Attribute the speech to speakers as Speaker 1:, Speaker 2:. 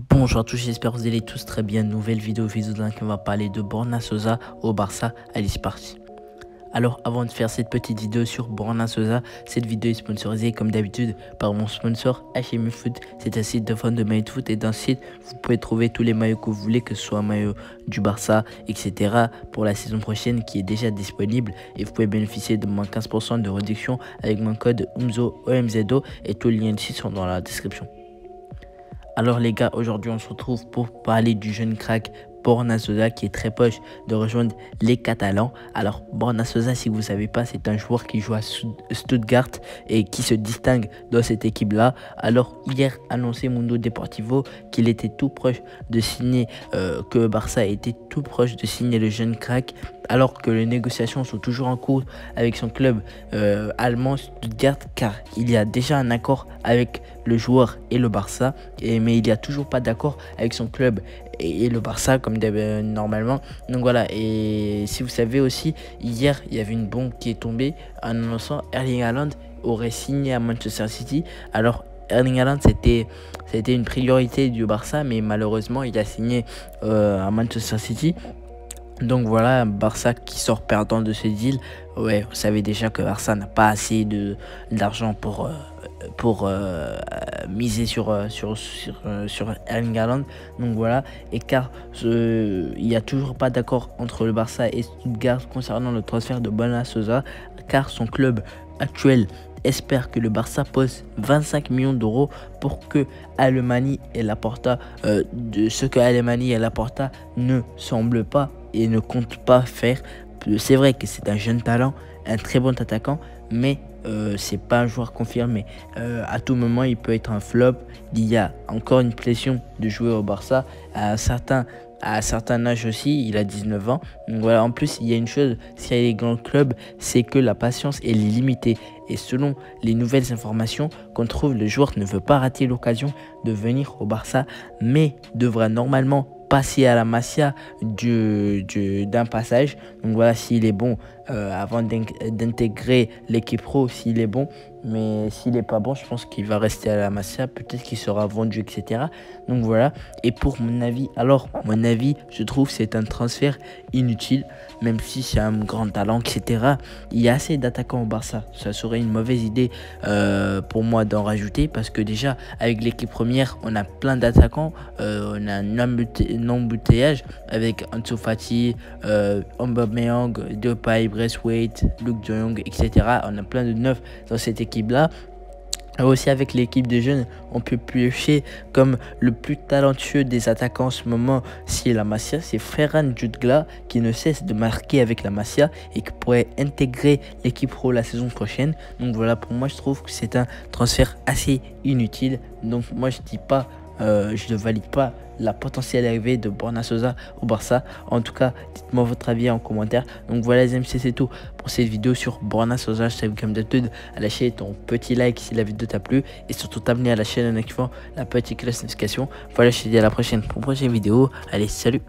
Speaker 1: Bonjour à tous, j'espère que vous allez tous très bien. Nouvelle vidéo dans laquelle on va parler de Borna Sosa au Barça. Allez, c'est parti. Alors, avant de faire cette petite vidéo sur Borna Sosa, cette vidéo est sponsorisée comme d'habitude par mon sponsor HMU Foot. C'est un site de vente de maillots de foot et dans ce site, vous pouvez trouver tous les maillots que vous voulez, que ce soit un maillot du Barça, etc. pour la saison prochaine qui est déjà disponible. Et vous pouvez bénéficier de moins 15% de réduction avec mon code OMZO et tous les liens ici sont dans la description. Alors les gars, aujourd'hui on se retrouve pour parler du jeune crack Borna Sosa qui est très proche de rejoindre les Catalans. Alors Borna Sosa, si vous ne savez pas, c'est un joueur qui joue à Stuttgart et qui se distingue dans cette équipe-là. Alors hier, annoncé Mundo Deportivo qu'il était tout proche de signer, que Barça était tout proche de signer le jeune crack, alors que les négociations sont toujours en cours avec son club allemand Stuttgart, car il y a déjà un accord avec le joueur et le Barça, mais il n'y a toujours pas d'accord avec son club et le Barça comme normalement. Donc voilà, et si vous savez aussi, hier il y avait une bombe qui est tombée en annonçant Erling Haaland aurait signé à Manchester City. Alors Erling Haaland c'était une priorité du Barça, mais malheureusement il a signé à Manchester City. Donc voilà, Barça qui sort perdant de ce deal. Ouais, vous savez déjà que Barça n'a pas assez d'argent pour miser sur Erling Haaland. Donc voilà, et car il n'y a toujours pas d'accord entre le Barça et Stuttgart concernant le transfert de Borna Sosa, car son club actuel espère que le Barça pose 25 millions d'euros pour que Alemany et Laporta, de ce que Alemany et Laporta ne semblent pas et ne compte pas faire. C'est vrai que c'est un jeune talent, un très bon attaquant, mais c'est pas un joueur confirmé. À tout moment, il peut être un flop. Il y a encore une pression de jouer au Barça à un certain âge aussi, il a 19 ans. Donc voilà, en plus, il y a une chose, s'il y a les grands clubs, c'est que la patience est limitée. Et selon les nouvelles informations qu'on trouve, le joueur ne veut pas rater l'occasion de venir au Barça, mais devra normalement passer à la Masia d'un passage. Donc voilà, s'il est bon avant d'intégrer l'équipe pro, s'il est bon. Mais s'il n'est pas bon, je pense qu'il va rester à la Masia. Peut-être qu'il sera vendu, etc. Donc voilà. Et pour mon avis, je trouve que c'est un transfert inutile. Même si c'est un grand talent, etc. Il y a assez d'attaquants au Barça. Ça serait une mauvaise idée pour moi d'en rajouter. Parce que déjà, avec l'équipe première, on a plein d'attaquants. On a un embouteillage avec Ansu Fati, Aubameyang, Depay, Braithwaite, Luke de Jong, etc. On a plein de neufs dans cette équipe-là. Aussi avec l'équipe de jeunes, on peut piocher comme le plus talentueux des attaquants en ce moment, si la Masia, c'est Ferran Jutgla qui ne cesse de marquer avec la Masia et qui pourrait intégrer l'équipe pro la saison prochaine. Donc voilà, pour moi je trouve que c'est un transfert assez inutile. Donc moi je ne valide pas la potentielle arrivée de Borna Sosa au Barça. En tout cas, dites-moi votre avis en commentaire. Donc voilà les amis, c'est tout pour cette vidéo sur Borna Sosa. Je t'invite comme d'habitude à lâcher ton petit like si la vidéo t'a plu et surtout t'abonner à la chaîne en activant la petite cloche de notification. Voilà, je te dis à la prochaine pour une prochaine vidéo. Allez, salut!